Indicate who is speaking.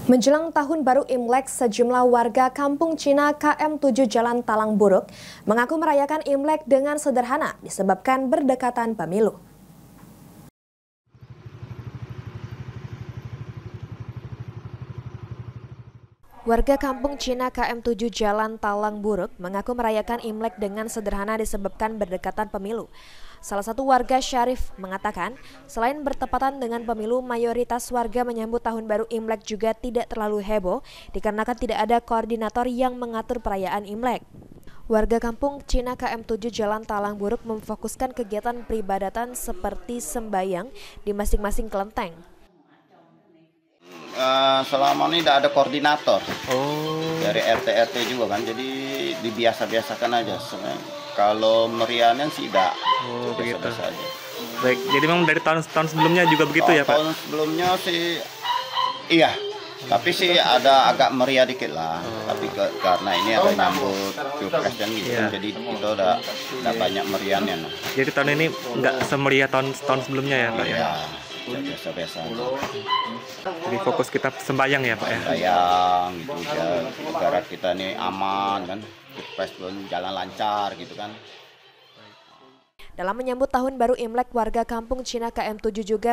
Speaker 1: Menjelang Tahun Baru Imlek, sejumlah warga Kampung Cina KM7 Jalan Talang Buruk mengaku merayakan Imlek dengan sederhana disebabkan berdekatan pemilu. Warga Kampung Cina KM7 Jalan Talang Buruk mengaku merayakan Imlek dengan sederhana disebabkan berdekatan pemilu. Salah satu warga, Syarif, mengatakan selain bertepatan dengan pemilu, mayoritas warga menyambut Tahun Baru Imlek juga tidak terlalu heboh dikarenakan tidak ada koordinator yang mengatur perayaan Imlek. Warga Kampung Cina KM7 Jalan Talang Buruk memfokuskan kegiatan peribadatan seperti sembahyang di masing-masing kelenteng.
Speaker 2: Selama ini tidak ada koordinator dari RT juga kan, jadi dibiasa-biasakan aja. Kalau meriahnya sih tidak, biasa-biasa aja.
Speaker 3: Baik, jadi memang dari tahun sebelumnya juga begitu ya Pak?
Speaker 2: Tahun sebelumnya sih iya, tapi sih ada agak meriah dikit lah. Tapi karena ini ada nyambut pilpres dan gitu, jadi kita udah banyak meriahnya.
Speaker 3: Jadi tahun ini nggak semeriah tahun sebelumnya ya Pak ya?
Speaker 2: Biasa-biasa aja.
Speaker 3: Jadi fokus kita sembahyang ya Pak ya?
Speaker 2: Sembahyang gitu ya, negara kita ini aman kan, pilpres pun jalan lancar gitu kan.
Speaker 1: Dalam menyambut Tahun Baru Imlek, warga Kampung Cina KM7 juga